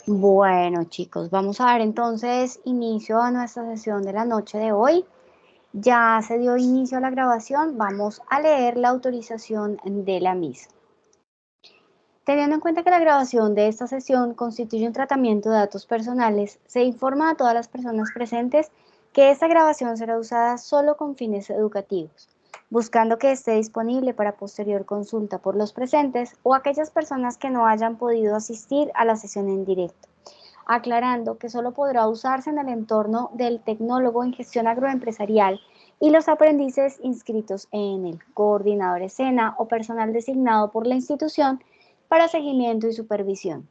Bueno, chicos, vamos a dar entonces inicio a nuestra sesión de la noche de hoy. Ya se dio inicio a la grabación, vamos a leer la autorización de la misma. Teniendo en cuenta que la grabación de esta sesión constituye un tratamiento de datos personales, se informa a todas las personas presentes que esta grabación será usada solo con fines educativos, buscando que esté disponible para posterior consulta por los presentes o aquellas personas que no hayan podido asistir a la sesión en directo, aclarando que solo podrá usarse en el entorno del tecnólogo en gestión agroempresarial y los aprendices inscritos en el coordinador escena o personal designado por la institución para seguimiento y supervisión,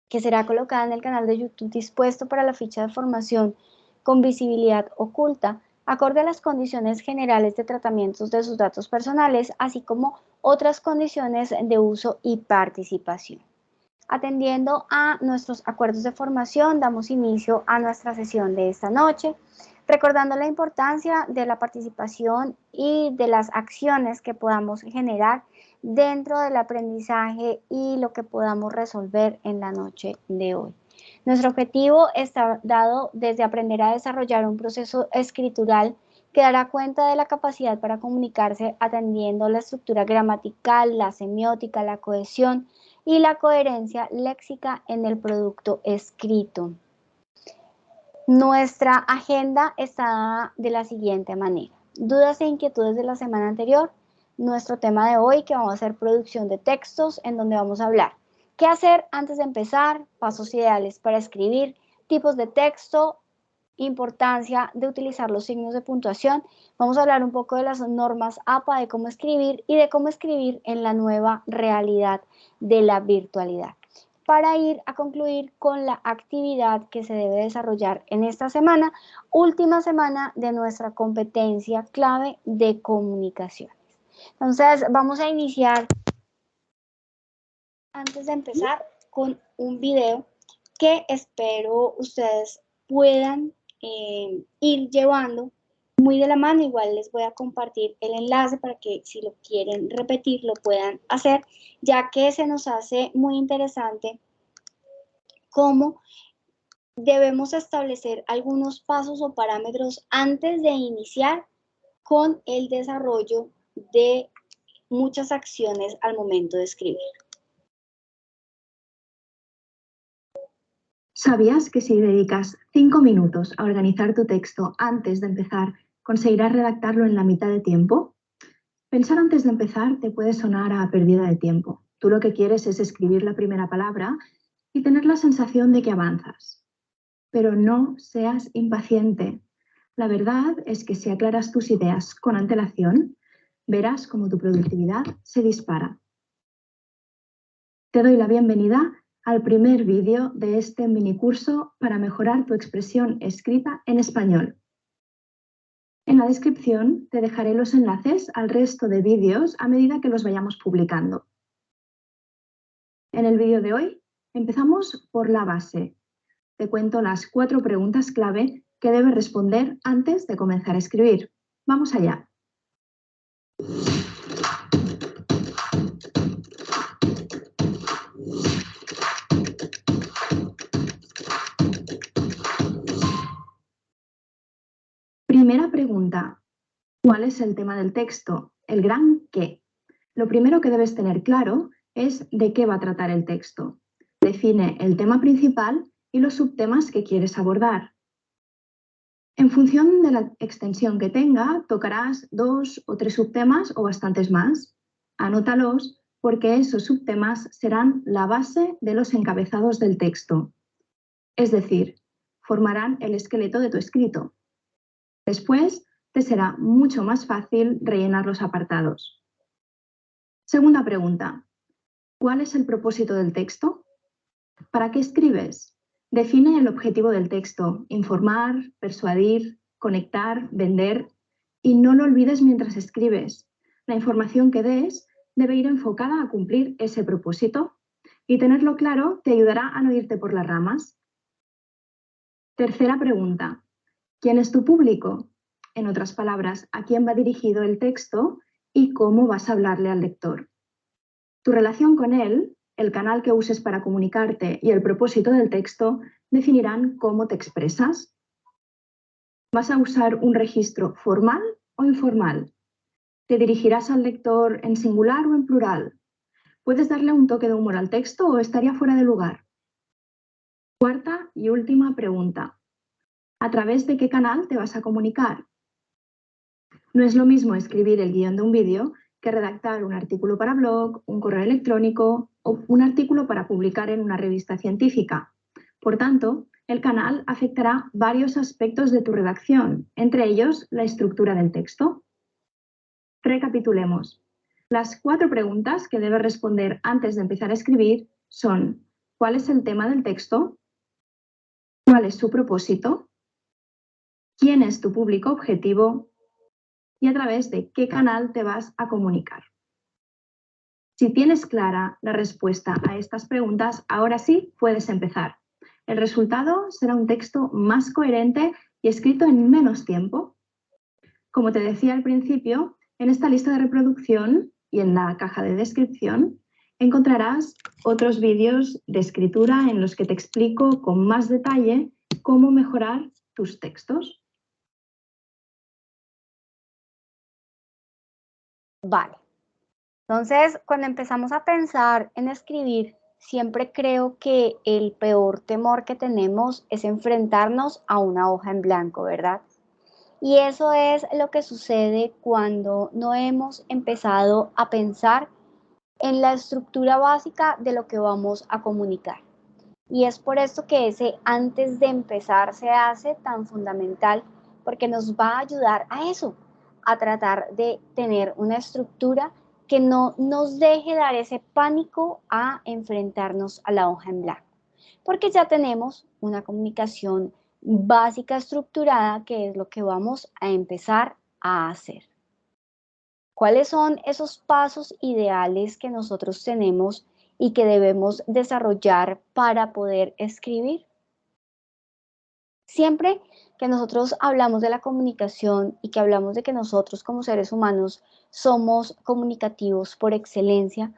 que será colocada en el canal de YouTube dispuesto para la ficha de formación con visibilidad oculta, acorde a las condiciones generales de tratamientos de sus datos personales, así como otras condiciones de uso y participación. Atendiendo a nuestros acuerdos de formación, damos inicio a nuestra sesión de esta noche, recordando la importancia de la participación y de las acciones que podamos generar dentro del aprendizaje y lo que podamos resolver en la noche de hoy. Nuestro objetivo está dado desde aprender a desarrollar un proceso escritural que dará cuenta de la capacidad para comunicarse atendiendo la estructura gramatical, la semiótica, la cohesión y la coherencia léxica en el producto escrito. Nuestra agenda está de la siguiente manera: dudas e inquietudes de la semana anterior, nuestro tema de hoy, que vamos a hacer producción de textos, en donde vamos a hablar qué hacer antes de empezar, pasos ideales para escribir, tipos de texto, importancia de utilizar los signos de puntuación. Vamos a hablar un poco de las normas APA, de cómo escribir y de cómo escribir en la nueva realidad de la virtualidad, para ir a concluir con la actividad que se debe desarrollar en esta semana, última semana de nuestra competencia clave de comunicaciones. Entonces, vamos a iniciar, antes de empezar, con un video que espero ustedes puedan ir llevando muy de la mano. Igual les voy a compartir el enlace para que si lo quieren repetir lo puedan hacer, ya que se nos hace muy interesante cómo debemos establecer algunos pasos o parámetros antes de iniciar con el desarrollo de muchas acciones al momento de escribir. ¿Sabías que si dedicas 5 minutos a organizar tu texto antes de empezar, conseguirás redactarlo en la mitad de tiempo? Pensar antes de empezar te puede sonar a pérdida de tiempo. Tú lo que quieres es escribir la primera palabra y tener la sensación de que avanzas. Pero no seas impaciente. La verdad es que si aclaras tus ideas con antelación, verás cómo tu productividad se dispara. Te doy la bienvenida al primer vídeo de este minicurso para mejorar tu expresión escrita en español. En la descripción te dejaré los enlaces al resto de vídeos a medida que los vayamos publicando. En el vídeo de hoy empezamos por la base. Te cuento las 4 preguntas clave que debes responder antes de comenzar a escribir. Vamos allá. Primera pregunta. ¿Cuál es el tema del texto? El gran ¿qué? Lo primero que debes tener claro es de qué va a tratar el texto. Define el tema principal y los subtemas que quieres abordar. En función de la extensión que tenga, tocarás 2 o 3 subtemas o bastantes más. Anótalos porque esos subtemas serán la base de los encabezados del texto. Es decir, formarán el esqueleto de tu escrito. Después, te será mucho más fácil rellenar los apartados. Segunda pregunta. ¿Cuál es el propósito del texto? ¿Para qué escribes? Define el objetivo del texto: informar, persuadir, conectar, vender. Y no lo olvides mientras escribes. La información que des debe ir enfocada a cumplir ese propósito. Y tenerlo claro te ayudará a no irte por las ramas. Tercera pregunta. ¿Quién es tu público? En otras palabras, ¿a quién va dirigido el texto y cómo vas a hablarle al lector? Tu relación con él el canal que uses para comunicarte y el propósito del texto definirán cómo te expresas. ¿Vas a usar un registro formal o informal? ¿Te dirigirás al lector en singular o en plural? ¿Puedes darle un toque de humor al texto o estaría fuera de lugar? Cuarta y última pregunta. ¿A través de qué canal te vas a comunicar? No es lo mismo escribir el guión de un vídeo que redactar un artículo para blog, un correo electrónico o un artículo para publicar en una revista científica. Por tanto, el canal afectará varios aspectos de tu redacción, entre ellos la estructura del texto. Recapitulemos. Las 4 preguntas que debes responder antes de empezar a escribir son: ¿cuál es el tema del texto? ¿Cuál es su propósito? ¿Quién es tu público objetivo? ¿Y a través de qué canal te vas a comunicar? Si tienes clara la respuesta a estas preguntas, ahora sí puedes empezar. El resultado será un texto más coherente y escrito en menos tiempo. Como te decía al principio, en esta lista de reproducción y en la caja de descripción encontrarás otros vídeos de escritura en los que te explico con más detalle cómo mejorar tus textos. Vale. Entonces, cuando empezamos a pensar en escribir, siempre creo que el peor temor que tenemos es enfrentarnos a una hoja en blanco, ¿verdad? Y eso es lo que sucede cuando no hemos empezado a pensar en la estructura básica de lo que vamos a comunicar. Y es por esto que ese antes de empezar se hace tan fundamental, porque nos va a ayudar a eso, a tratar de tener una estructura que no nos deje dar ese pánico a enfrentarnos a la hoja en blanco, porque ya tenemos una comunicación básica estructurada, que es lo que vamos a empezar a hacer. ¿Cuáles son esos pasos ideales que nosotros tenemos y que debemos desarrollar para poder escribir? Siempre que nosotros hablamos de la comunicación y que hablamos de que nosotros como seres humanos somos comunicativos por excelencia,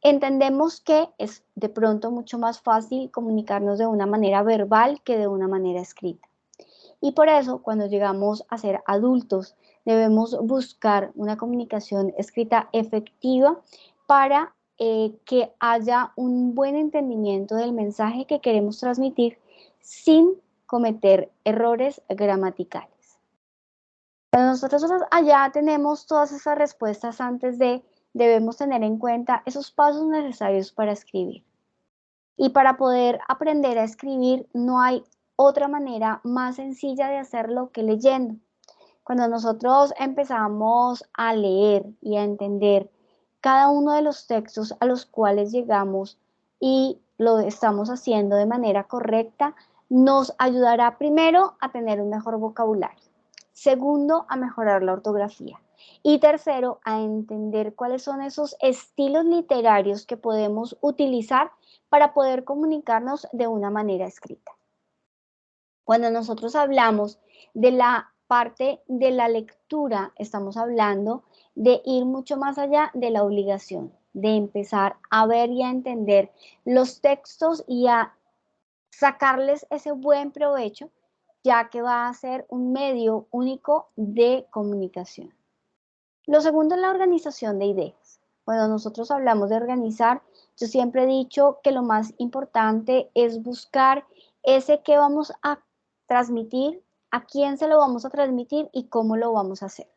entendemos que es de pronto mucho más fácil comunicarnos de una manera verbal que de una manera escrita. Y por eso, cuando llegamos a ser adultos, debemos buscar una comunicación escrita efectiva para que haya un buen entendimiento del mensaje que queremos transmitir sin cometer errores gramaticales. Cuando nosotros allá tenemos todas esas respuestas antes de, debemos tener en cuenta esos pasos necesarios para escribir. Y para poder aprender a escribir no hay otra manera más sencilla de hacerlo que leyendo. Cuando nosotros empezamos a leer y a entender cada uno de los textos a los cuales llegamos y lo estamos haciendo de manera correcta, nos ayudará primero a tener un mejor vocabulario, segundo a mejorar la ortografía y tercero a entender cuáles son esos estilos literarios que podemos utilizar para poder comunicarnos de una manera escrita. Cuando nosotros hablamos de la parte de la lectura, estamos hablando de ir mucho más allá de la obligación, de empezar a ver y a entender los textos y a sacarles ese buen provecho, ya que va a ser un medio único de comunicación. Lo segundo es la organización de ideas. Cuando nosotros hablamos de organizar, yo siempre he dicho que lo más importante es buscar ese que vamos a transmitir, a quién se lo vamos a transmitir y cómo lo vamos a hacer.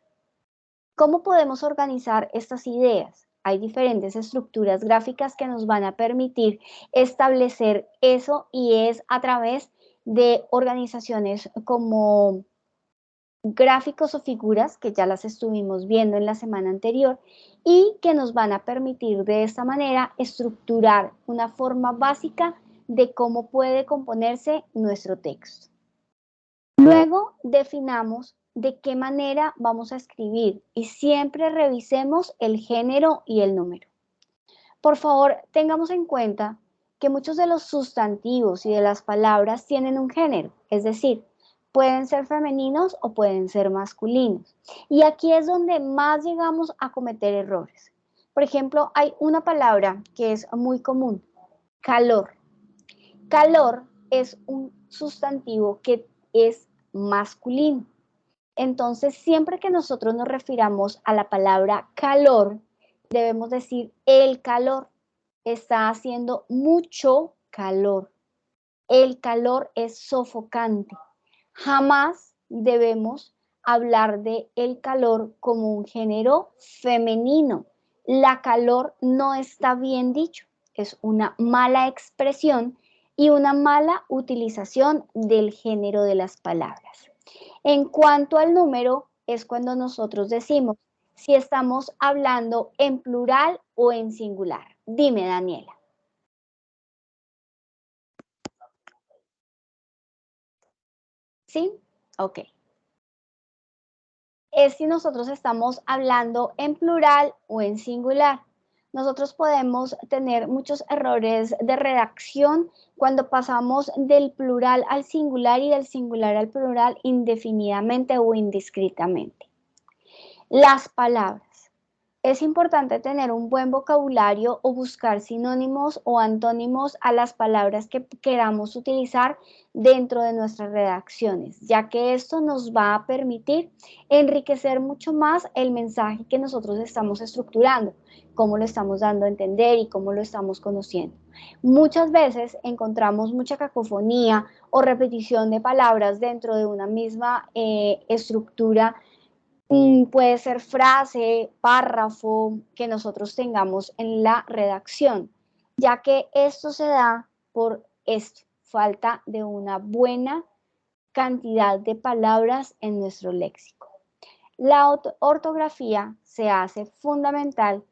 ¿Cómo podemos organizar estas ideas? Hay diferentes estructuras gráficas que nos van a permitir establecer eso y es a través de organizaciones como gráficos o figuras que ya las estuvimos viendo en la semana anterior y que nos van a permitir de esta manera estructurar una forma básica de cómo puede componerse nuestro texto. Luego definamos de qué manera vamos a escribir y siempre revisemos el género y el número. Por favor, tengamos en cuenta que muchos de los sustantivos y de las palabras tienen un género, es decir, pueden ser femeninos o pueden ser masculinos. Y aquí es donde más llegamos a cometer errores. Por ejemplo, hay una palabra que es muy común, calor. Calor es un sustantivo que es masculino. Entonces, siempre que nosotros nos refiramos a la palabra calor, debemos decir el calor. Está haciendo mucho calor. El calor es sofocante. Jamás debemos hablar de el calor como un género femenino. La calor no está bien dicho. Es una mala expresión y una mala utilización del género de las palabras. En cuanto al número, es cuando nosotros decimos si estamos hablando en plural o en singular. Dime, Daniela. ¿Sí? Ok. Es si nosotros estamos hablando en plural o en singular. Nosotros podemos tener muchos errores de redacción cuando pasamos del plural al singular y del singular al plural indefinidamente o indiscretamente. Las palabras. Es importante tener un buen vocabulario o buscar sinónimos o antónimos a las palabras que queramos utilizar dentro de nuestras redacciones, ya que esto nos va a permitir enriquecer mucho más el mensaje que nosotros estamos estructurando, cómo lo estamos dando a entender y cómo lo estamos conociendo. Muchas veces encontramos mucha cacofonía o repetición de palabras dentro de una misma estructura. Puede ser frase, párrafo que nosotros tengamos en la redacción, ya que esto se da por esto, falta de una buena cantidad de palabras en nuestro léxico. La ortografía se hace fundamental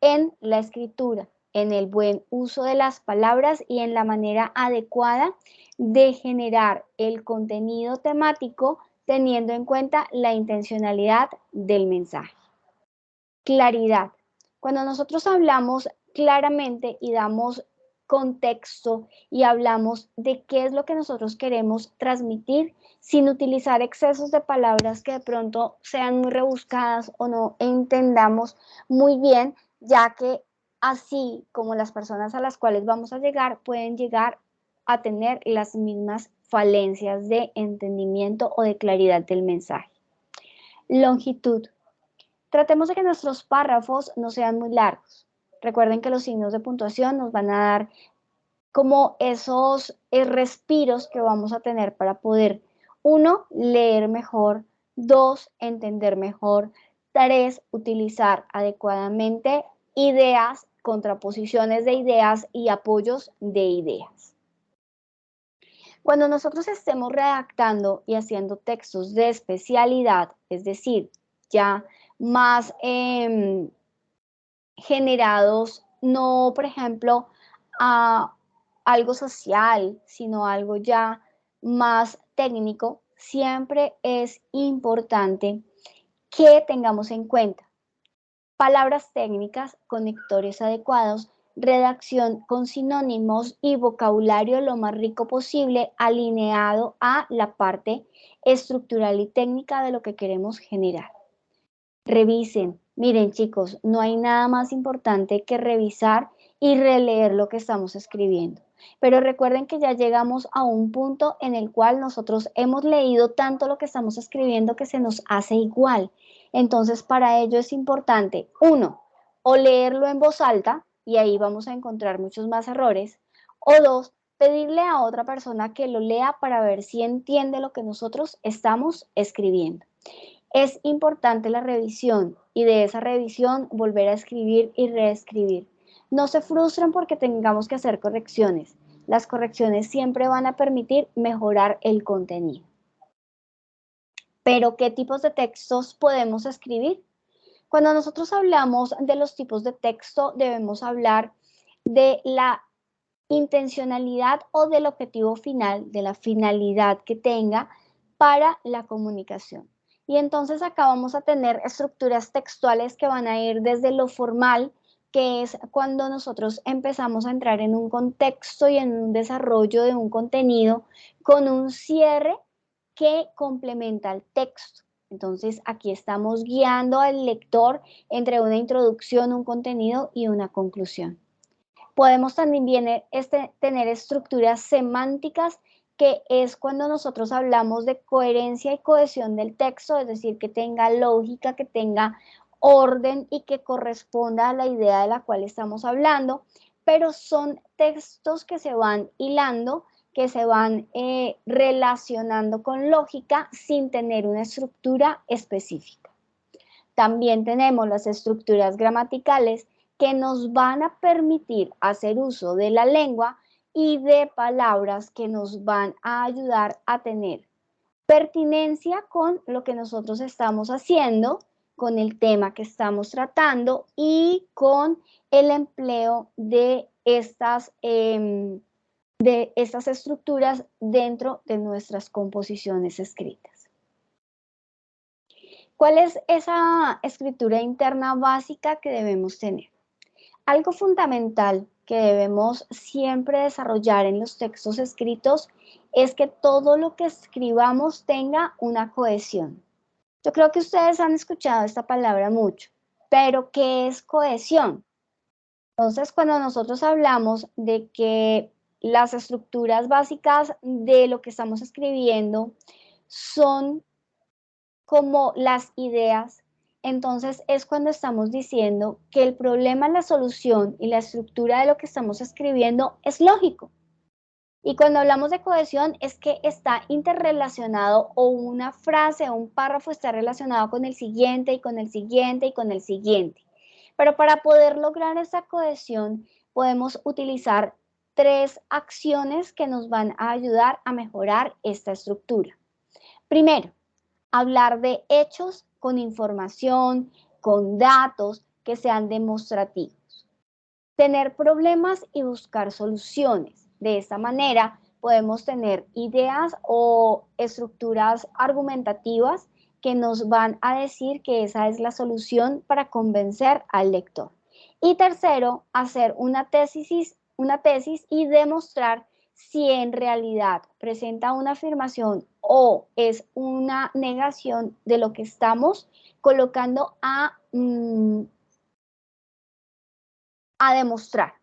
en la escritura, en el buen uso de las palabras y en la manera adecuada de generar el contenido temático teniendo en cuenta la intencionalidad del mensaje. Claridad. Cuando nosotros hablamos claramente y damos contexto y hablamos de qué es lo que nosotros queremos transmitir sin utilizar excesos de palabras que de pronto sean muy rebuscadas o no entendamos muy bien, ya que así como las personas a las cuales vamos a llegar pueden llegar a tener las mismas falencias de entendimiento o de claridad del mensaje. Longitud. Tratemos de que nuestros párrafos no sean muy largos. Recuerden que los signos de puntuación nos van a dar como esos respiros que vamos a tener para poder, uno, leer mejor, dos, entender mejor, tres, utilizar adecuadamente ideas, contraposiciones de ideas y apoyos de ideas. Cuando nosotros estemos redactando y haciendo textos de especialidad, es decir, ya más generados, no, por ejemplo, a algo social, sino algo ya más técnico, siempre es importante que tengamos en cuenta palabras técnicas, conectores adecuados, redacción con sinónimos y vocabulario lo más rico posible alineado a la parte estructural y técnica de lo que queremos generar. Revisen. Miren, chicos, no hay nada más importante que revisar y releer lo que estamos escribiendo. Pero recuerden que ya llegamos a un punto en el cual nosotros hemos leído tanto lo que estamos escribiendo que se nos hace igual. Entonces, para ello es importante, uno, o leerlo en voz alta, y ahí vamos a encontrar muchos más errores, o dos, pedirle a otra persona que lo lea para ver si entiende lo que nosotros estamos escribiendo. Es importante la revisión y de esa revisión volver a escribir y reescribir. No se frustren porque tengamos que hacer correcciones. Las correcciones siempre van a permitir mejorar el contenido. Pero, ¿qué tipos de textos podemos escribir? Cuando nosotros hablamos de los tipos de texto, debemos hablar de la intencionalidad o del objetivo final, de la finalidad que tenga para la comunicación. Y entonces acá vamos a tener estructuras textuales que van a ir desde lo formal, que es cuando nosotros empezamos a entrar en un contexto y en un desarrollo de un contenido con un cierre que complementa el texto. Entonces, aquí estamos guiando al lector entre una introducción, un contenido y una conclusión. Podemos también tener estructuras semánticas, que es cuando nosotros hablamos de coherencia y cohesión del texto, es decir, que tenga lógica, que tenga orden y que corresponda a la idea de la cual estamos hablando, pero son textos que se van hilando, que se van relacionando con lógica sin tener una estructura específica. También tenemos las estructuras gramaticales, que nos van a permitir hacer uso de la lengua y de palabras que nos van a ayudar a tener pertinencia con lo que nosotros estamos haciendo, con el tema que estamos tratando y con el empleo de estas estructuras dentro de nuestras composiciones escritas. ¿Cuál es esa escritura interna básica que debemos tener? Algo fundamental que debemos siempre desarrollar en los textos escritos es que todo lo que escribamos tenga una cohesión. Yo creo que ustedes han escuchado esta palabra mucho, pero ¿qué es cohesión? Entonces, cuando nosotros hablamos de que las estructuras básicas de lo que estamos escribiendo son como las ideas, entonces es cuando estamos diciendo que el problema, la solución y la estructura de lo que estamos escribiendo es lógico. Y cuando hablamos de cohesión es que está interrelacionado, o una frase o un párrafo está relacionado con el siguiente y con el siguiente y con el siguiente. Pero para poder lograr esa cohesión podemos utilizar 3 acciones que nos van a ayudar a mejorar esta estructura. Primero, hablar de hechos con información, con datos que sean demostrativos. Tener problemas y buscar soluciones. De esta manera podemos tener ideas o estructuras argumentativas que nos van a decir que esa es la solución para convencer al lector. Y tercero, hacer una tesis y demostrar si en realidad presenta una afirmación o es una negación de lo que estamos colocando a demostrar.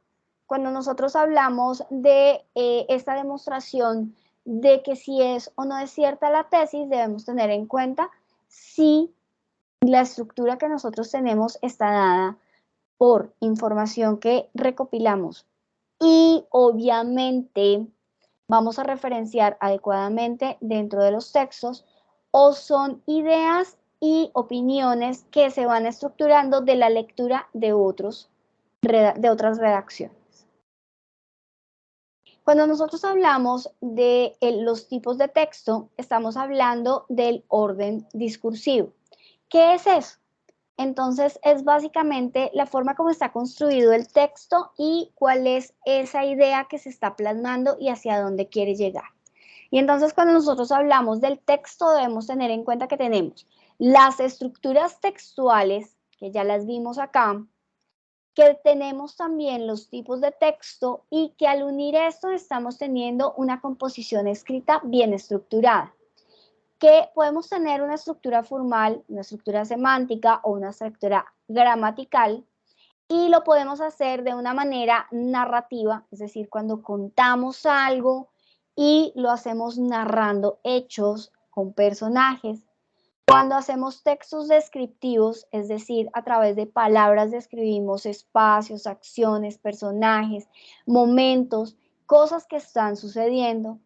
Cuando nosotros hablamos de esta demostración de que si es o no es cierta la tesis, debemos tener en cuenta si la estructura que nosotros tenemos está dada por información que recopilamos, y obviamente vamos a referenciar adecuadamente dentro de los textos, o son ideas y opiniones que se van estructurando de la lectura de otras redacciones. Cuando nosotros hablamos de los tipos de texto, estamos hablando del orden discursivo. ¿Qué es eso? Entonces, es básicamente la forma como está construido el texto y cuál es esa idea que se está plasmando y hacia dónde quiere llegar. Y entonces, cuando nosotros hablamos del texto, debemos tener en cuenta que tenemos las estructuras textuales, que ya las vimos acá, que tenemos también los tipos de texto, y que al unir esto estamos teniendo una composición escrita bien estructurada. Que podemos tener una estructura formal, una estructura semántica o una estructura gramatical, y lo podemos hacer de una manera narrativa, es decir, cuando contamos algo y lo hacemos narrando hechos con personajes. Cuando hacemos textos descriptivos, es decir, a través de palabras describimos espacios, acciones, personajes, momentos, cosas que están sucediendo.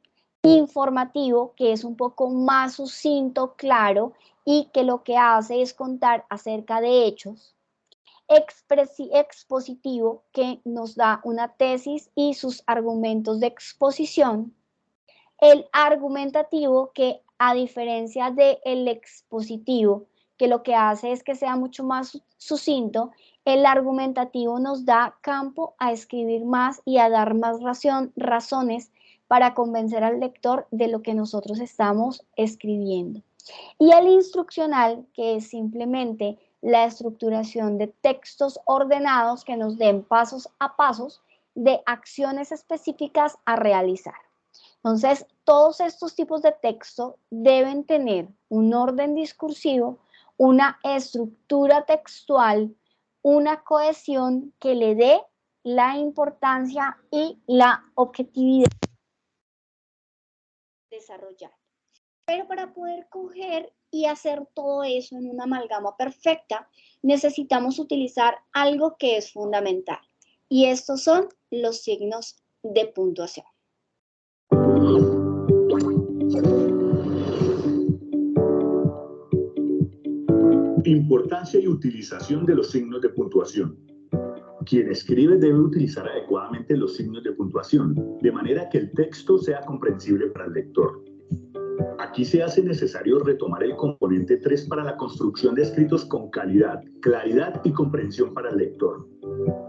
Informativo, que es un poco más sucinto, claro, y que lo que hace es contar acerca de hechos. Expositivo, que nos da una tesis y sus argumentos de exposición. El argumentativo, que a diferencia del expositivo, que lo que hace es que sea mucho más sucinto, el argumentativo nos da campo a escribir más y a dar más razones para convencer al lector de lo que nosotros estamos escribiendo. Y el instruccional, que es simplemente la estructuración de textos ordenados que nos den pasos a pasos de acciones específicas a realizar. Entonces, todos estos tipos de texto deben tener un orden discursivo, una estructura textual, una cohesión que le dé la importancia y la objetividad de desarrollar. Pero para poder coger y hacer todo eso en una amalgama perfecta, necesitamos utilizar algo que es fundamental. Y estos son los signos de puntuación. Importancia y utilización de los signos de puntuación. Quien escribe debe utilizar adecuadamente los signos de puntuación, de manera que el texto sea comprensible para el lector. Aquí se hace necesario retomar el componente 3 para la construcción de escritos con calidad, claridad y comprensión para el lector.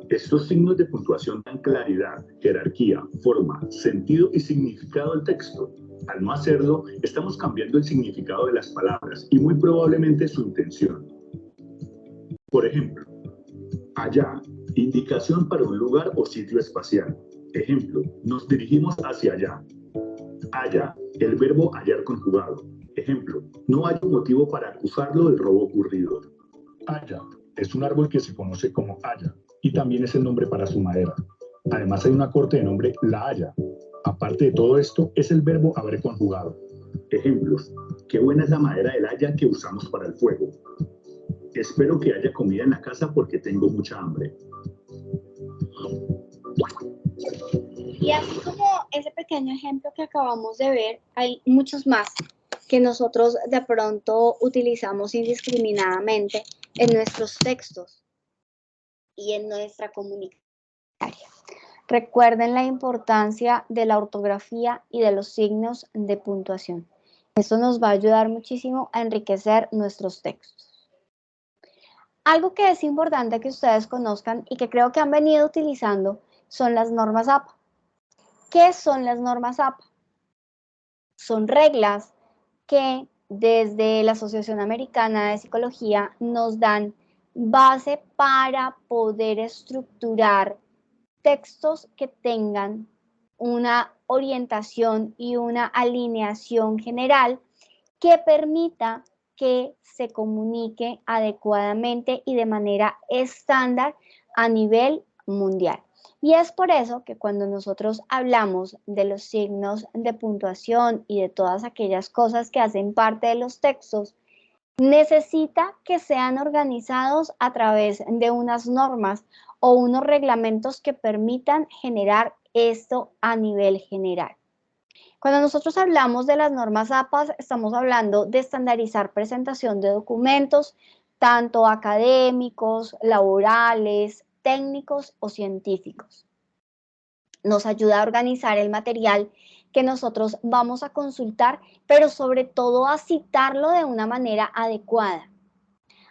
Estos signos de puntuación dan claridad, jerarquía, forma, sentido y significado al texto. Al no hacerlo, estamos cambiando el significado de las palabras y muy probablemente su intención. Por ejemplo, allá, indicación para un lugar o sitio espacial. Ejemplo, nos dirigimos hacia allá. Haya, el verbo hallar conjugado. Ejemplo, no hay un motivo para acusarlo del robo ocurrido. Haya es un árbol que se conoce como haya y también es el nombre para su madera. Además hay una corte de nombre la haya. Aparte de todo esto, es el verbo haber conjugado. Ejemplos, qué buena es la madera del haya que usamos para el fuego. Espero que haya comida en la casa porque tengo mucha hambre. Y así como ese pequeño ejemplo que acabamos de ver, hay muchos más que nosotros de pronto utilizamos indiscriminadamente en nuestros textos y en nuestra comunicación. Recuerden la importancia de la ortografía y de los signos de puntuación. Esto nos va a ayudar muchísimo a enriquecer nuestros textos. Algo que es importante que ustedes conozcan y que creo que han venido utilizando son las normas APA. ¿Qué son las normas APA? Son reglas que desde la Asociación Americana de Psicología nos dan base para poder estructurar textos que tengan una orientación y una alineación general que permita que se comunique adecuadamente y de manera estándar a nivel mundial. Y es por eso que cuando nosotros hablamos de los signos de puntuación y de todas aquellas cosas que hacen parte de los textos, necesita que sean organizados a través de unas normas o unos reglamentos que permitan generar esto a nivel general. Cuando nosotros hablamos de las normas APA, estamos hablando de estandarizar presentación de documentos, tanto académicos, laborales, técnicos o científicos. Nos ayuda a organizar el material que nosotros vamos a consultar, pero sobre todo a citarlo de una manera adecuada,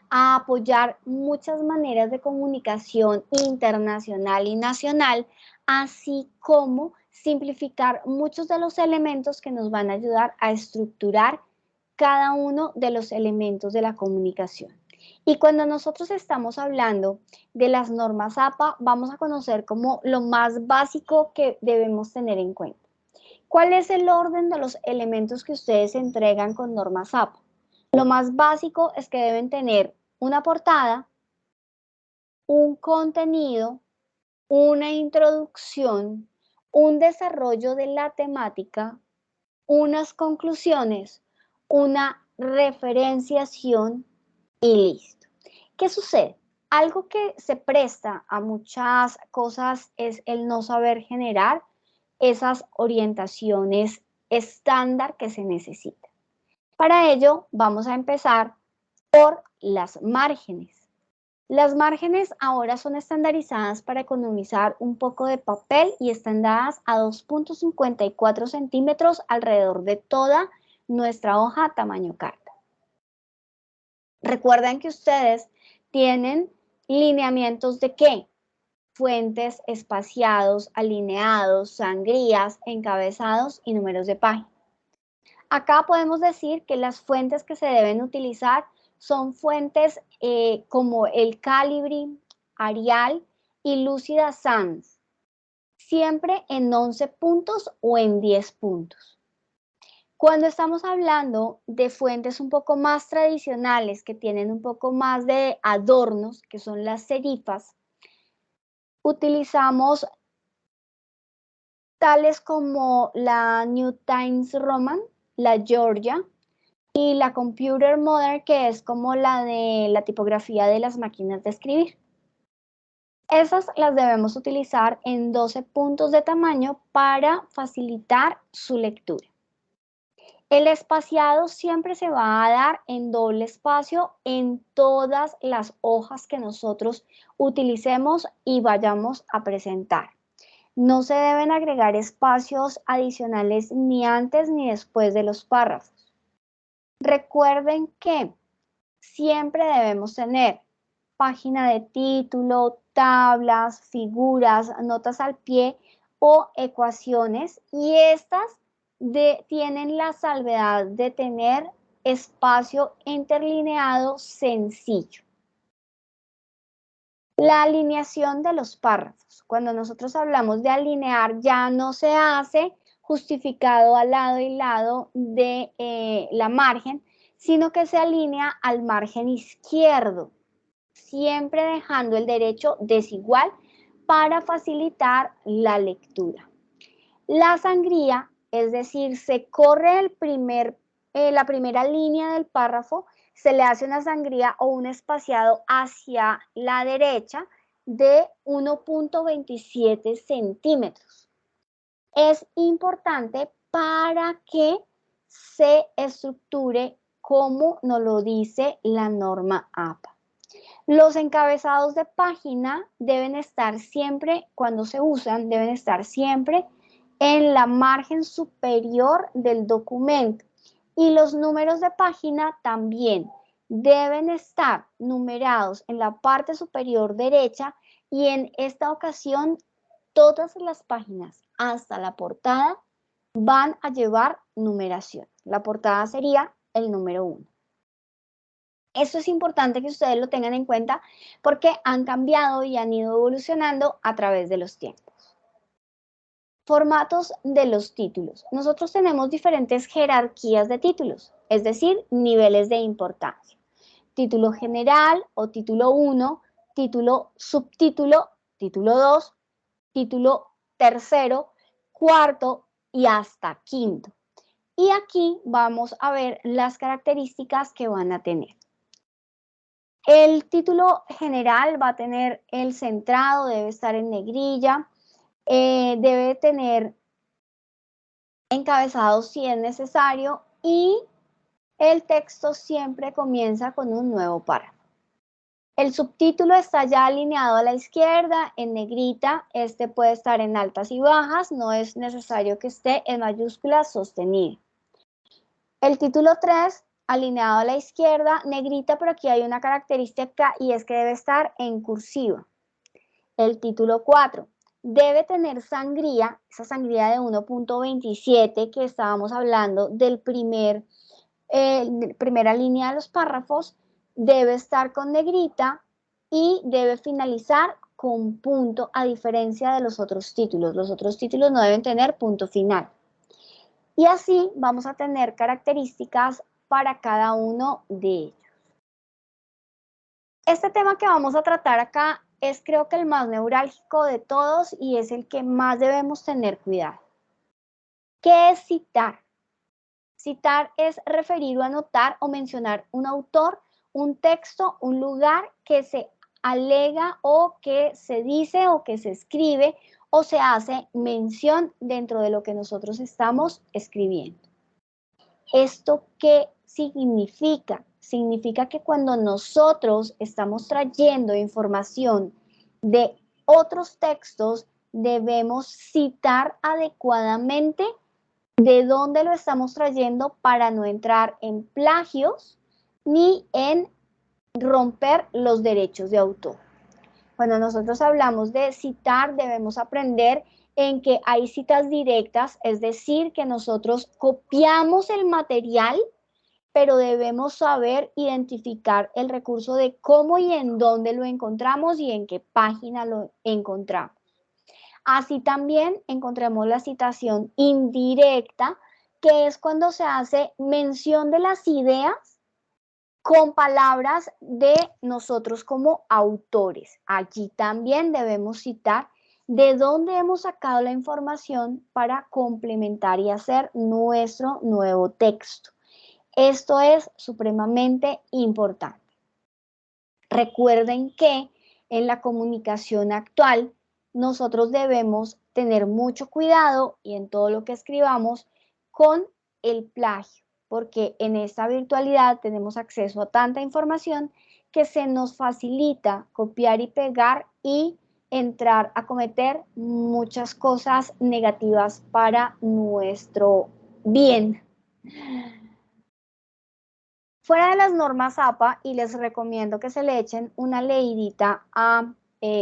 a apoyar muchas maneras de comunicación internacional y nacional, así como simplificar muchos de los elementos que nos van a ayudar a estructurar cada uno de los elementos de la comunicación. Y cuando nosotros estamos hablando de las normas APA, vamos a conocer como lo más básico que debemos tener en cuenta. ¿Cuál es el orden de los elementos que ustedes entregan con normas APA? Lo más básico es que deben tener una portada, un contenido, una introducción, un desarrollo de la temática, unas conclusiones, una referenciación y listo. ¿Qué sucede? Algo que se presta a muchas cosas es el no saber generar esas orientaciones estándar que se necesitan. Para ello, vamos a empezar por las márgenes. Las márgenes ahora son estandarizadas para economizar un poco de papel y están dadas a 2.54 centímetros alrededor de toda nuestra hoja tamaño carta. Recuerden que ustedes tienen lineamientos de ¿qué? Fuentes, espaciados, alineados, sangrías, encabezados y números de página. Acá podemos decir que las fuentes que se deben utilizar son fuentes como el Calibri, Arial y Lucida Sans. siempre en 11 puntos o en 10 puntos. Cuando estamos hablando de fuentes un poco más tradicionales, que tienen un poco más de adornos, que son las serifas, utilizamos tales como la New Times Roman, la Georgia y la Computer Modern, que es como la de la tipografía de las máquinas de escribir. Esas las debemos utilizar en 12 puntos de tamaño para facilitar su lectura. El espaciado siempre se va a dar en doble espacio en todas las hojas que nosotros utilicemos y vayamos a presentar. No se deben agregar espacios adicionales ni antes ni después de los párrafos. Recuerden que siempre debemos tener página de título, tablas, figuras, notas al pie o ecuaciones, y estas tienen la salvedad de tener espacio interlineado sencillo. La alineación de los párrafos. Cuando nosotros hablamos de alinear, ya no se hace justificado al lado y lado de la margen, sino que se alinea al margen izquierdo, siempre dejando el derecho desigual para facilitar la lectura. La sangría, es decir, se corre la primera línea del párrafo, se le hace una sangría o un espaciado hacia la derecha de 1.27 centímetros. Es importante para que se estructure como nos lo dice la norma APA. Los encabezados de página deben estar siempre, cuando se usan, deben estar siempre en la margen superior del documento, y los números de página también deben estar numerados en la parte superior derecha, y en esta ocasión todas las páginas hasta la portada van a llevar numeración. La portada sería el número 1. Esto es importante que ustedes lo tengan en cuenta porque han cambiado y han ido evolucionando a través de los tiempos. Formatos de los títulos. Nosotros tenemos diferentes jerarquías de títulos, es decir, niveles de importancia. Título general o título 1, título subtítulo, título 2, título tercero, cuarto y hasta quinto. Y aquí vamos a ver las características que van a tener. El título general va a tener el centrado, debe estar en negrilla, debe tener encabezados si es necesario, y el texto siempre comienza con un nuevo párrafo. El subtítulo está ya alineado a la izquierda en negrita. Este puede estar en altas y bajas, no es necesario que esté en mayúsculas sostenido. El título 3 alineado a la izquierda, negrita, pero aquí hay una característica y es que debe estar en cursiva. El título 4 debe tener sangría, esa sangría de 1.27 que estábamos hablando del primera línea de los párrafos, debe estar con negrita y debe finalizar con punto, a diferencia de los otros títulos. Los otros títulos no deben tener punto final. Y así vamos a tener características para cada uno de ellos. Este tema que vamos a tratar acá es, creo que, el más neurálgico de todos y es el que más debemos tener cuidado. ¿Qué es citar? Citar es referir o anotar o mencionar un autor, un texto, un lugar que se alega o que se dice o que se escribe o se hace mención dentro de lo que nosotros estamos escribiendo. ¿Esto qué significa? Significa que cuando nosotros estamos trayendo información de otros textos, debemos citar adecuadamente de dónde lo estamos trayendo para no entrar en plagios ni en romper los derechos de autor. Cuando nosotros hablamos de citar, debemos aprender en que hay citas directas, es decir, que nosotros copiamos el material, pero debemos saber identificar el recurso de cómo y en dónde lo encontramos y en qué página lo encontramos. Así también encontremos la citación indirecta, que es cuando se hace mención de las ideas con palabras de nosotros como autores. Allí también debemos citar de dónde hemos sacado la información para complementar y hacer nuestro nuevo texto. Esto es supremamente importante. Recuerden que en la comunicación actual nosotros debemos tener mucho cuidado y en todo lo que escribamos con el plagio, porque en esta virtualidad tenemos acceso a tanta información que se nos facilita copiar y pegar y entrar a cometer muchas cosas negativas para nuestro bien. Fuera de las normas APA, y les recomiendo que se le echen una leidita a,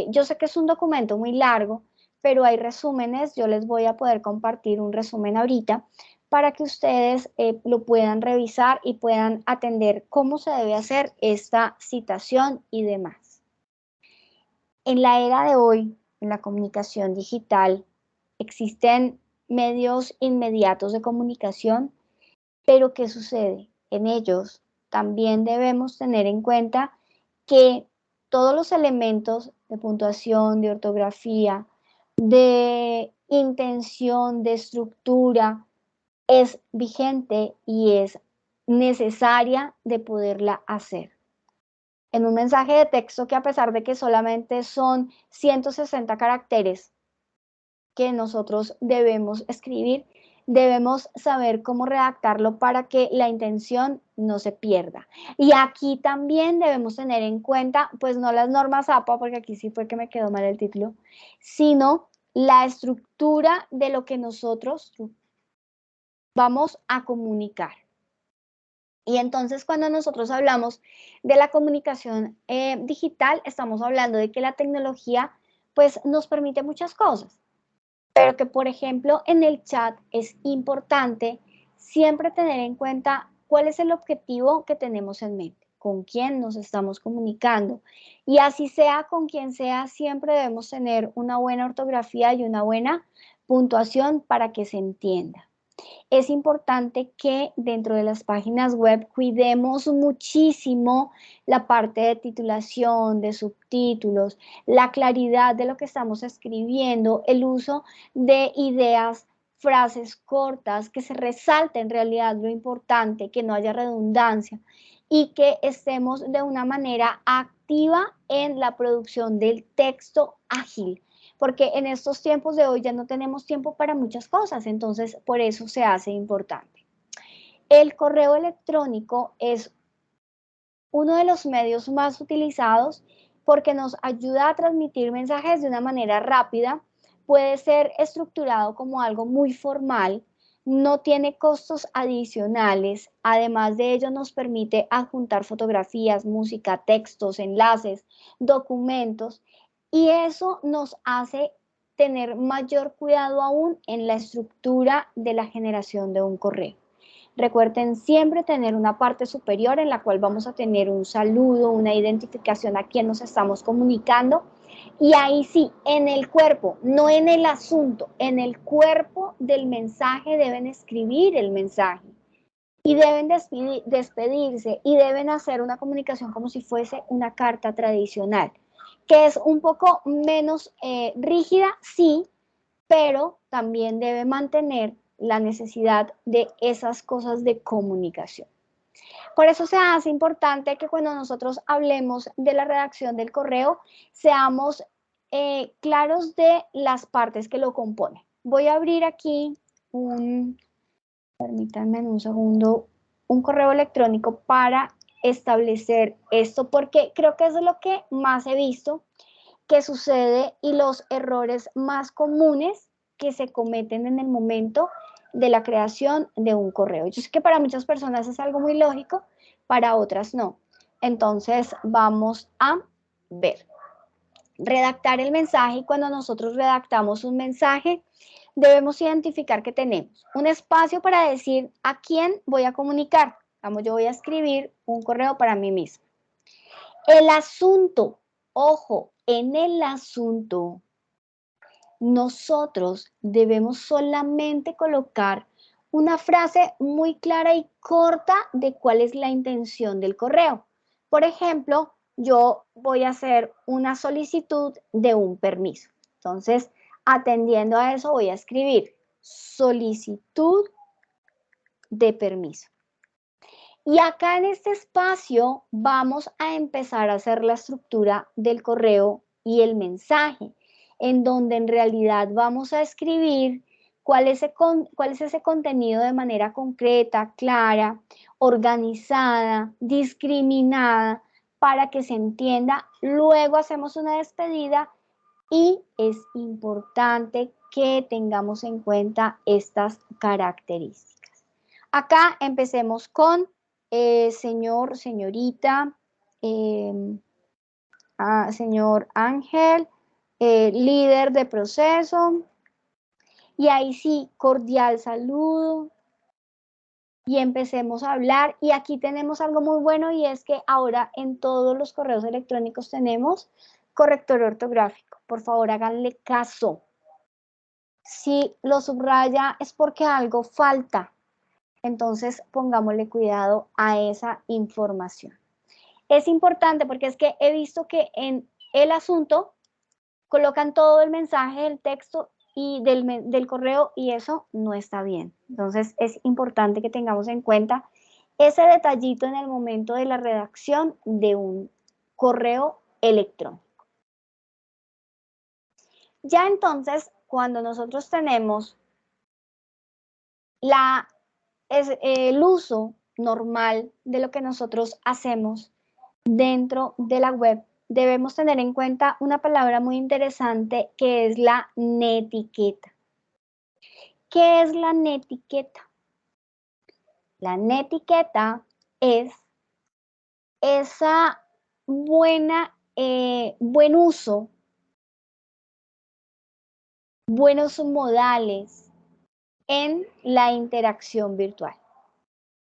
yo sé que es un documento muy largo, pero hay resúmenes, yo les voy a poder compartir un resumen ahorita para que ustedes lo puedan revisar y puedan atender cómo se debe hacer esta citación y demás. En la era de hoy, en la comunicación digital, existen medios inmediatos de comunicación, pero ¿qué sucede? En ellos también debemos tener en cuenta que todos los elementos de puntuación, de ortografía, de intención, de estructura, es vigente y es necesaria de poderla hacer. En un mensaje de texto que a pesar de que solamente son 160 caracteres que nosotros debemos escribir, debemos saber cómo redactarlo para que la intención no se pierda. Y aquí también debemos tener en cuenta, pues no las normas APA, porque aquí sí fue que me quedó mal el título, sino la estructura de lo que nosotros vamos a comunicar. Y entonces cuando nosotros hablamos de la comunicación digital, estamos hablando de que la tecnología pues nos permite muchas cosas, pero que por ejemplo en el chat es importante siempre tener en cuenta cuál es el objetivo que tenemos en mente, con quién nos estamos comunicando. Y así sea con quien sea, siempre debemos tener una buena ortografía y una buena puntuación para que se entienda. Es importante que dentro de las páginas web cuidemos muchísimo la parte de titulación, de subtítulos, la claridad de lo que estamos escribiendo, el uso de ideas, frases cortas, que se resalte en realidad lo importante, que no haya redundancia y que estemos de una manera activa en la producción del texto ágil, porque en estos tiempos de hoy ya no tenemos tiempo para muchas cosas, entonces por eso se hace importante. El correo electrónico es uno de los medios más utilizados porque nos ayuda a transmitir mensajes de una manera rápida, puede ser estructurado como algo muy formal, no tiene costos adicionales, además de ello nos permite adjuntar fotografías, música, textos, enlaces, documentos, y eso nos hace tener mayor cuidado aún en la estructura de la generación de un correo. Recuerden siempre tener una parte superior en la cual vamos a tener un saludo, una identificación a quién nos estamos comunicando. Y ahí sí, en el cuerpo, no en el asunto, en el cuerpo del mensaje deben escribir el mensaje. Y deben despedirse y deben hacer una comunicación como si fuese una carta tradicional, que es un poco menos rígida, sí, pero también debe mantener la necesidad de esas cosas de comunicación. Por eso se hace importante que cuando nosotros hablemos de la redacción del correo, seamos claros de las partes que lo componen. Voy a abrir aquí permítanme un segundo, un correo electrónico para establecer esto, porque creo que eso es lo que más he visto que sucede y los errores más comunes que se cometen en el momento de la creación de un correo. Yo sé que para muchas personas es algo muy lógico, para otras no. Entonces vamos a ver. Redactar el mensaje, y cuando nosotros redactamos un mensaje, debemos identificar que tenemos un espacio para decir a quién voy a comunicar. Vamos, yo voy a escribir un correo para mí mismo. El asunto, ojo, en el asunto nosotros debemos solamente colocar una frase muy clara y corta de cuál es la intención del correo. Por ejemplo, yo voy a hacer una solicitud de un permiso. Entonces, atendiendo a eso, voy a escribir solicitud de permiso. Y acá en este espacio vamos a empezar a hacer la estructura del correo y el mensaje, en donde en realidad vamos a escribir cuál es ese contenido de manera concreta, clara, organizada, discriminada, para que se entienda. Luego hacemos una despedida y es importante que tengamos en cuenta estas características. Acá empecemos con señor, señorita, señor Ángel, líder de proceso, y ahí sí, cordial saludo, y empecemos a hablar. Y aquí tenemos algo muy bueno, y es que ahora en todos los correos electrónicos tenemos corrector ortográfico. Por favor, háganle caso. Si lo subraya es porque algo falta. Entonces, pongámosle cuidado a esa información. Es importante porque es que he visto que en el asunto colocan todo el mensaje del texto y del correo, y eso no está bien. Entonces, es importante que tengamos en cuenta ese detallito en el momento de la redacción de un correo electrónico. Ya entonces, cuando nosotros tenemos el uso normal de lo que nosotros hacemos dentro de la web, debemos tener en cuenta una palabra muy interesante que es la netiqueta. ¿Qué es la netiqueta? La netiqueta es esa buen uso, buenos modales en la interacción virtual.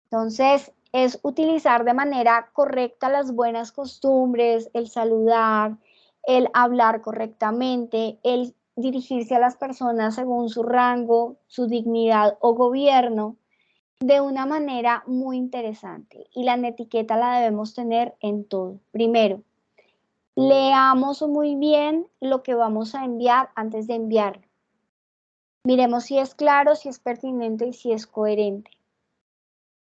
Entonces, es utilizar de manera correcta las buenas costumbres, el saludar, el hablar correctamente, el dirigirse a las personas según su rango, su dignidad o gobierno, de una manera muy interesante. Y la etiqueta la debemos tener en todo. Primero, leamos muy bien lo que vamos a enviar antes de enviarlo. Miremos si es claro, si es pertinente y si es coherente.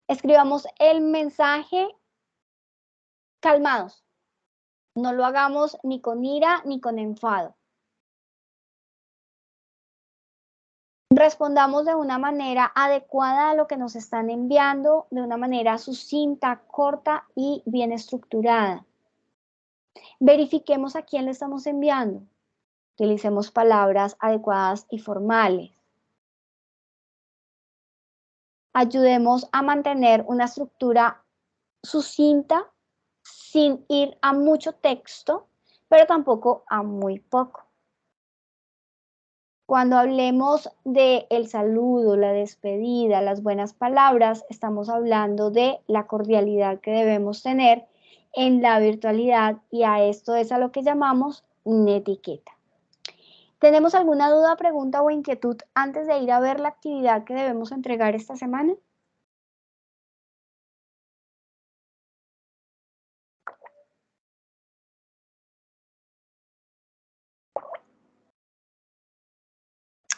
Escribamos el mensaje calmados. No lo hagamos ni con ira ni con enfado. Respondamos de una manera adecuada a lo que nos están enviando, de una manera sucinta, corta y bien estructurada. Verifiquemos a quién le estamos enviando. Utilicemos palabras adecuadas y formales. Ayudemos a mantener una estructura sucinta, sin ir a mucho texto, pero tampoco a muy poco. Cuando hablemos de el saludo, la despedida, las buenas palabras, estamos hablando de la cordialidad que debemos tener en la virtualidad, y a esto es a lo que llamamos netiqueta. ¿Tenemos alguna duda, pregunta o inquietud antes de ir a ver la actividad que debemos entregar esta semana?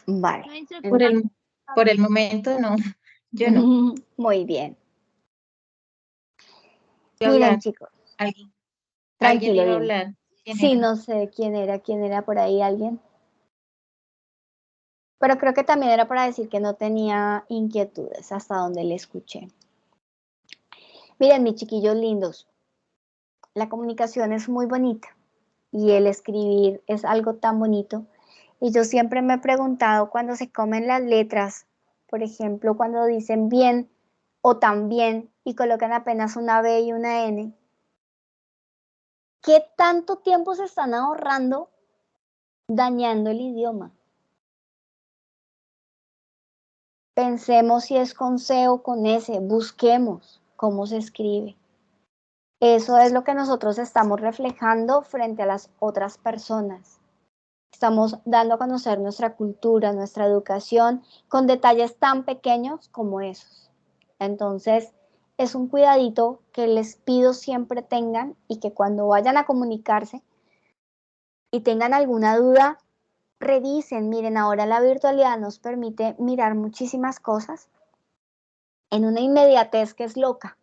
Vale. Por el momento no, yo no. Muy bien. Miren, chicos. ¿Alguien Tranquilo, iba a hablar? Sí, no sé quién era por ahí alguien. Pero creo que también era para decir que no tenía inquietudes hasta donde le escuché. Miren, mis chiquillos lindos, la comunicación es muy bonita y el escribir es algo tan bonito. Y yo siempre me he preguntado cuando se comen las letras, por ejemplo, cuando dicen bien o también y colocan apenas una B y una N, ¿qué tanto tiempo se están ahorrando dañando el idioma? Pensemos si es con C o con S, busquemos cómo se escribe. Eso es lo que nosotros estamos reflejando frente a las otras personas. Estamos dando a conocer nuestra cultura, nuestra educación, con detalles tan pequeños como esos. Entonces, es un cuidadito que les pido siempre tengan y que cuando vayan a comunicarse y tengan alguna duda, revisen. Miren, ahora la virtualidad nos permite mirar muchísimas cosas en una inmediatez que es loca.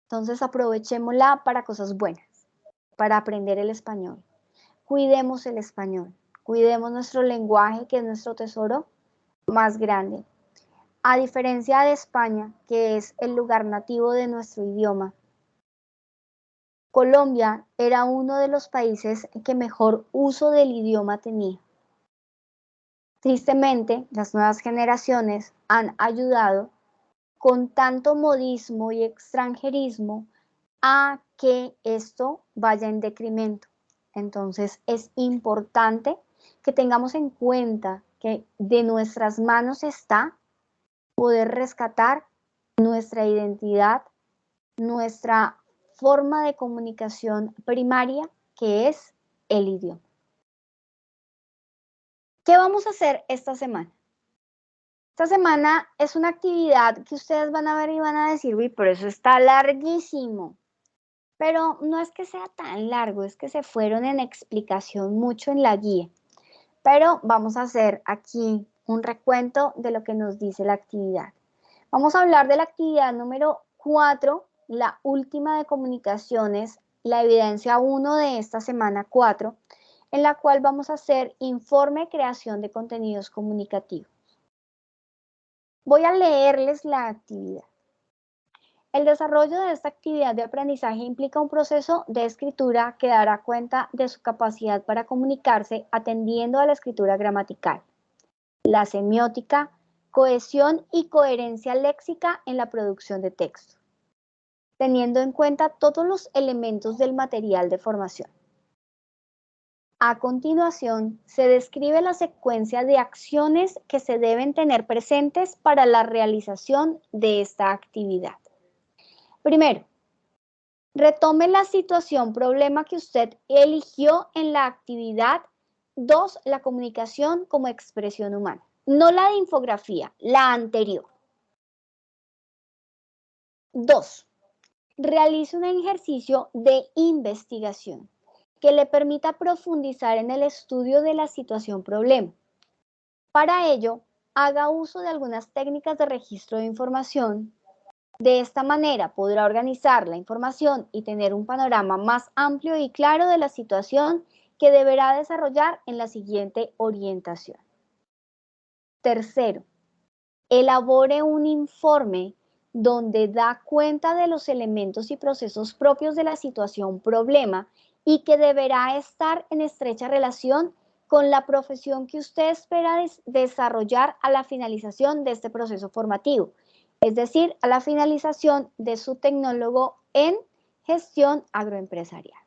Entonces, aprovechémosla para cosas buenas, para aprender el español. Cuidemos el español, cuidemos nuestro lenguaje, que es nuestro tesoro más grande. A diferencia de España, que es el lugar nativo de nuestro idioma, Colombia era uno de los países que mejor uso del idioma tenía. Tristemente, las nuevas generaciones han ayudado con tanto modismo y extranjerismo a que esto vaya en decremento. Entonces es importante que tengamos en cuenta que de nuestras manos está poder rescatar nuestra identidad, nuestra forma de comunicación primaria, que es el idioma. ¿Qué vamos a hacer esta semana? Esta semana es una actividad que ustedes van a ver y van a decir, uy, pero eso está larguísimo. Pero no es que sea tan largo, es que se fueron en explicación mucho en la guía. Pero vamos a hacer aquí un recuento de lo que nos dice la actividad. Vamos a hablar de la actividad número 4, la última de comunicaciones, la evidencia 1 de esta semana 4, en la cual vamos a hacer informe creación de contenidos comunicativos. Voy a leerles la actividad. El desarrollo de esta actividad de aprendizaje implica un proceso de escritura que dará cuenta de su capacidad para comunicarse atendiendo a la escritura gramatical, la semiótica, cohesión y coherencia léxica en la producción de texto, teniendo en cuenta todos los elementos del material de formación. A continuación, se describe la secuencia de acciones que se deben tener presentes para la realización de esta actividad. Primero, retome la situación, problema que usted eligió en la actividad 2, la comunicación como expresión humana. No la de infografía, la anterior. 2, realice un ejercicio de investigación que le permita profundizar en el estudio de la situación problema. Para ello, haga uso de algunas técnicas de registro de información. De esta manera podrá organizar la información y tener un panorama más amplio y claro de la situación que deberá desarrollar en la siguiente orientación. Tercero, elabore un informe donde da cuenta de los elementos y procesos propios de la situación problema y que deberá estar en estrecha relación con la profesión que usted espera desarrollar a la finalización de este proceso formativo, es decir, a la finalización de su tecnólogo en gestión agroempresarial.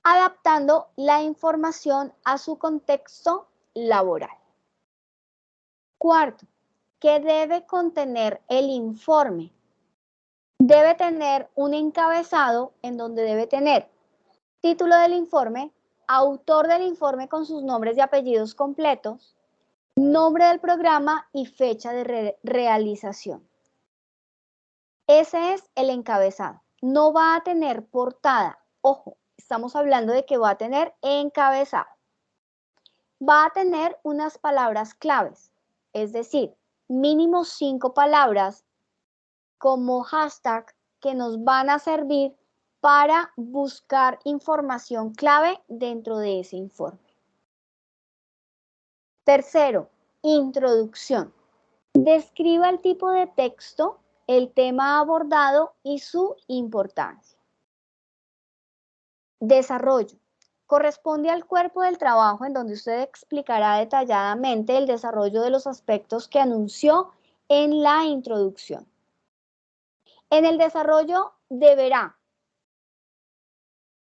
Adaptando la información a su contexto laboral. Cuarto, ¿qué debe contener el informe? Debe tener un encabezado en donde debe tener título del informe, autor del informe con sus nombres y apellidos completos, nombre del programa y fecha de realización. Ese es el encabezado. No va a tener portada. Ojo, estamos hablando de que va a tener encabezado. Va a tener unas palabras claves, es decir, mínimo 5 palabras como hashtag que nos van a servir para buscar información clave dentro de ese informe. Tercero, introducción. Describa el tipo de texto, el tema abordado y su importancia. Desarrollo. Corresponde al cuerpo del trabajo en donde usted explicará detalladamente el desarrollo de los aspectos que anunció en la introducción. En el desarrollo deberá,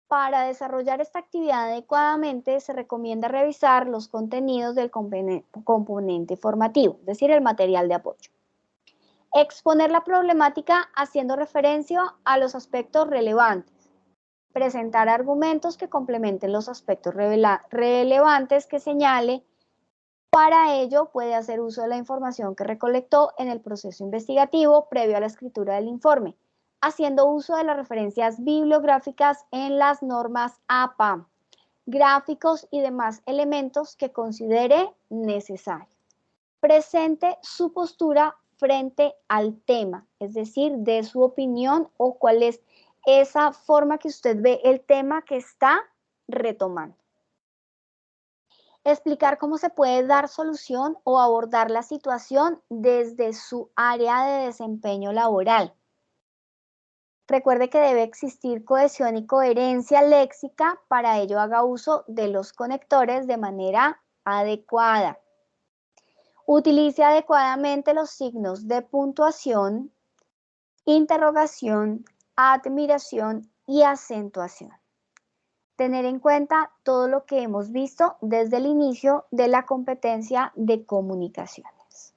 para desarrollar esta actividad adecuadamente, se recomienda revisar los contenidos del componente formativo, es decir, el material de apoyo. Exponer la problemática haciendo referencia a los aspectos relevantes. presentar argumentos que complementen los aspectos relevantes que señale. Para ello, puede hacer uso de la información que recolectó en el proceso investigativo previo a la escritura del informe, haciendo uso de las referencias bibliográficas en las normas APA, gráficos y demás elementos que considere necesario. Presente su postura frente al tema, es decir, de su opinión o cuál es esa forma que usted ve el tema que está retomando. Explicar cómo se puede dar solución o abordar la situación desde su área de desempeño laboral. Recuerde que debe existir cohesión y coherencia léxica, para ello haga uso de los conectores de manera adecuada. Utilice adecuadamente los signos de puntuación, interrogación, admiración y acentuación. Tener en cuenta todo lo que hemos visto desde el inicio de la competencia de comunicaciones.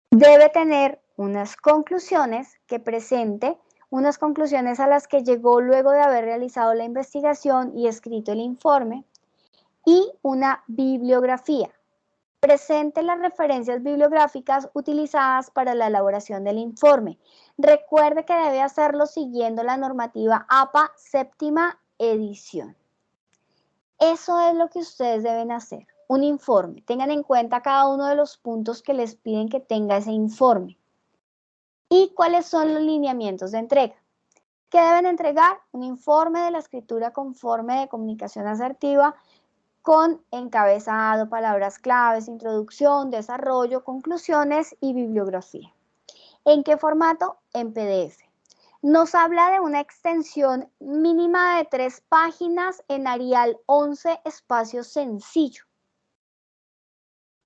Debe tener unas conclusiones que presente, unas conclusiones a las que llegó luego de haber realizado la investigación y escrito el informe, y una bibliografía. Presente las referencias bibliográficas utilizadas para la elaboración del informe. Recuerde que debe hacerlo siguiendo la normativa APA séptima edición. Eso es lo que ustedes deben hacer. Un informe. Tengan en cuenta cada uno de los puntos que les piden que tenga ese informe. ¿Y cuáles son los lineamientos de entrega? ¿Qué deben entregar? Un informe de la escritura conforme de comunicación asertiva, con encabezado, palabras claves, introducción, desarrollo, conclusiones y bibliografía. ¿En qué formato? En PDF. Nos habla de una extensión mínima de 3 páginas en Arial 11, espacio sencillo.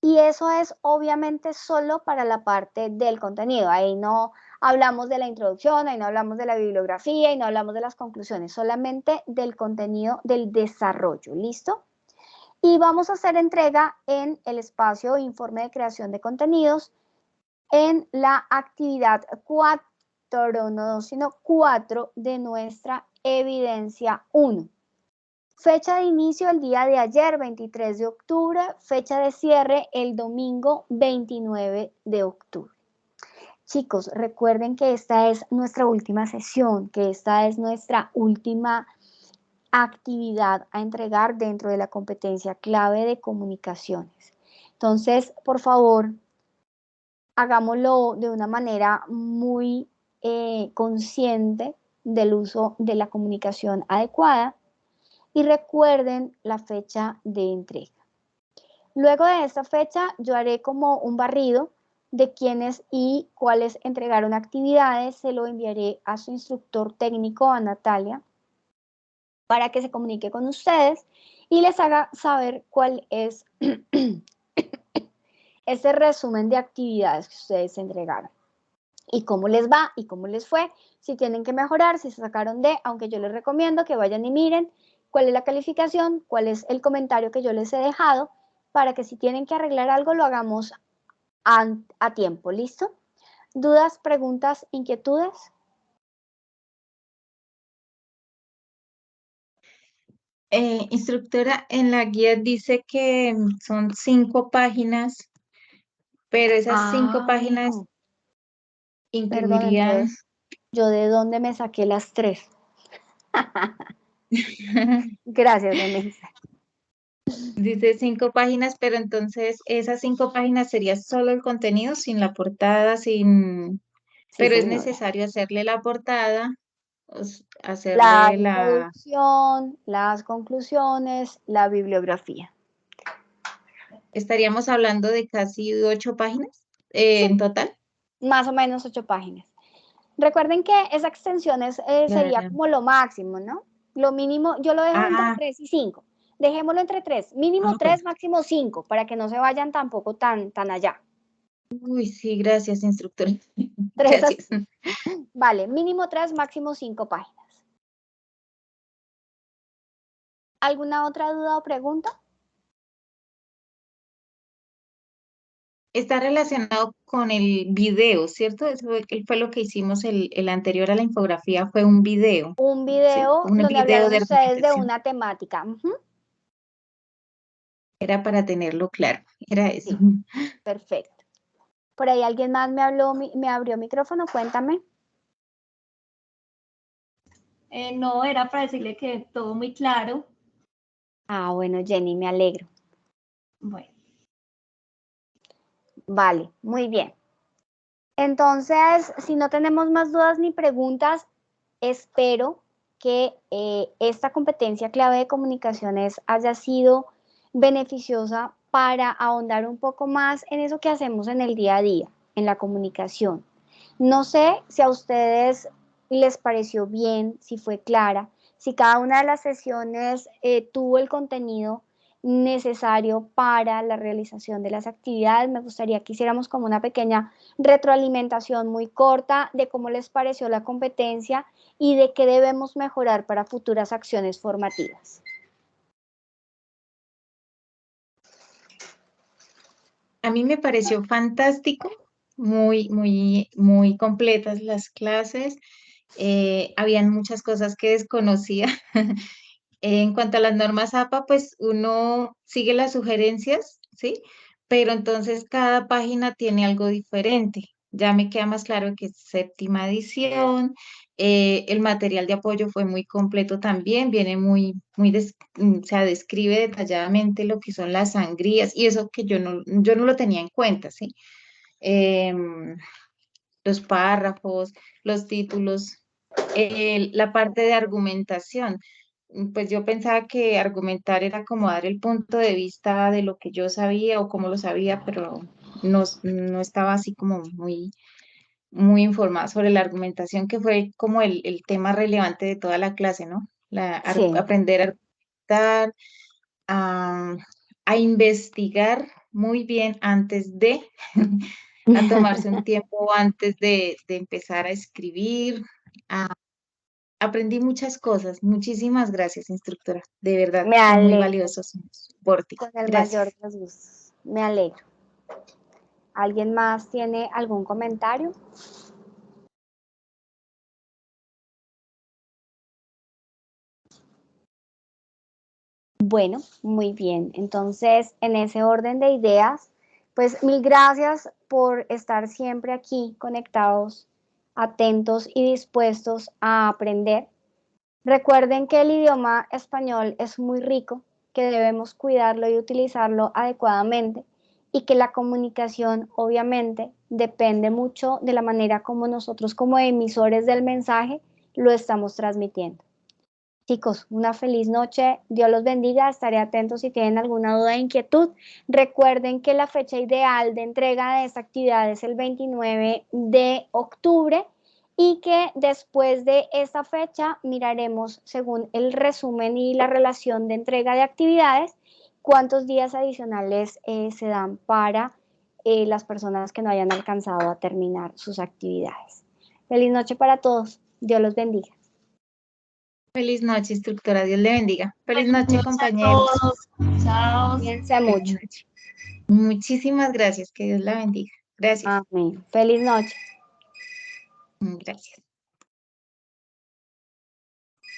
Y eso es obviamente solo para la parte del contenido. Ahí no hablamos de la introducción, ahí no hablamos de la bibliografía y no hablamos de las conclusiones, solamente del contenido del desarrollo. ¿Listo? Y vamos a hacer entrega en el espacio informe de creación de contenidos en la actividad 4, no 2, sino 4 de nuestra evidencia 1. Fecha de inicio el día de ayer, 23 de octubre, fecha de cierre el domingo 29 de octubre. Chicos, recuerden que esta es nuestra última sesión, que esta es nuestra última actividad a entregar dentro de la competencia clave de comunicaciones. Entonces, por favor, hagámoslo de una manera muy consciente del uso de la comunicación adecuada y recuerden la fecha de entrega. Luego de esta fecha, yo haré como un barrido de quiénes y cuáles entregaron actividades, se lo enviaré a su instructor técnico, a Natalia, para que se comunique con ustedes y les haga saber cuál es ese resumen de actividades que ustedes entregaron y cómo les va y cómo les fue, si tienen que mejorar, si se sacaron D, aunque yo les recomiendo que vayan y miren cuál es la calificación, cuál es el comentario que yo les he dejado, para que si tienen que arreglar algo lo hagamos a tiempo. ¿Listo? ¿Dudas, preguntas, inquietudes? Instructora, en la guía dice que son 5 páginas, pero esas 5 páginas Perdón, incluirían, entonces, ¿yo de dónde me saqué las 3? Gracias, Denise. dice 5 páginas, pero entonces esas 5 páginas sería solo el contenido, sin la portada, sin, Sí, pero es señora. necesario hacerle la portada, La hacerle la, introducción, las conclusiones, la bibliografía. estaríamos hablando de casi 8 páginas Sí, en total. más o menos 8 páginas. Recuerden que esa extensión sería Claro. como lo máximo, ¿no? Lo mínimo, yo lo dejo entre Ah, 3 y 5. Dejémoslo entre 3, mínimo ok. 3, máximo 5, para que no se vayan tampoco tan allá. Uy, sí, gracias, instructora. 3 Gracias. vale, mínimo 3, máximo 5 páginas. ¿Alguna otra duda o pregunta? Está relacionado con el video, ¿cierto? Eso fue lo que hicimos el anterior a la infografía, fue un video, Un ¿sí? video Un donde video hablaron de ustedes de argumentación. una temática. Ujú. Era para tenerlo claro, era eso. Sí, perfecto. Por ahí alguien más me habló, me abrió micrófono, cuéntame. No, era para decirle que todo muy claro. Ah, bueno, Jenny, me alegro. Bueno, Vale, muy bien. Entonces, si no tenemos más dudas ni preguntas, espero que esta competencia clave de comunicaciones haya sido beneficiosa para ahondar un poco más en eso que hacemos en el día a día, en la comunicación. No sé si a ustedes les pareció bien, si fue clara, si cada una de las sesiones tuvo el contenido necesario para la realización de las actividades. Me gustaría que hiciéramos como una pequeña retroalimentación muy corta de cómo les pareció la competencia y de qué debemos mejorar para futuras acciones formativas. A mí me pareció fantástico, muy completas las clases. Habían muchas cosas que desconocía. En cuanto a las normas APA, pues uno sigue las sugerencias, ¿sí? Pero entonces cada página tiene algo diferente. Ya me queda más claro que es séptima edición. El material de apoyo fue muy completo también, viene o sea, describe detalladamente lo que son las sangrías y eso que yo no lo tenía en cuenta, ¿sí? Em, los párrafos, los títulos, la parte de argumentación. Pues yo pensaba que argumentar era como dar el punto de vista de lo que yo sabía o cómo lo sabía, pero no estaba así como muy informada sobre la argumentación, que fue como el tema relevante de toda la clase, ¿no? Sí. Aprender a argumentar, a, a investigar muy bien antes de, a tomarse un tiempo antes de empezar a escribir. Aprendí muchas cosas. Muchísimas gracias, instructora. De verdad, Me fue muy alegro, valioso su soporte. con el mayor Gracias. de los gustos. Me alegro. ¿Alguien más tiene algún comentario? Bueno, muy bien. Entonces, en ese orden de ideas, pues mil gracias por estar siempre aquí conectados, atentos y dispuestos a aprender. Recuerden que el idioma español es muy rico, que debemos cuidarlo y utilizarlo adecuadamente y que la comunicación obviamente depende mucho de la manera como nosotros como emisores del mensaje lo estamos transmitiendo. Chicos, una feliz noche, Dios los bendiga, estaré atento si tienen alguna duda e inquietud. Recuerden que la fecha ideal de entrega de esta actividad es el 29 de octubre y que después de esta fecha miraremos según el resumen y la relación de entrega de actividades cuántos días adicionales se dan para las personas que no hayan alcanzado a terminar sus actividades. Feliz noche para todos, Dios los bendiga. Feliz noche, instructora. Dios le bendiga. Feliz buenas noche, noches a compañeros. todos. Chao. Cuídense Feliz mucho. noche. Muchísimas gracias. Que Dios la bendiga. Gracias. Amén. Feliz noche. Gracias.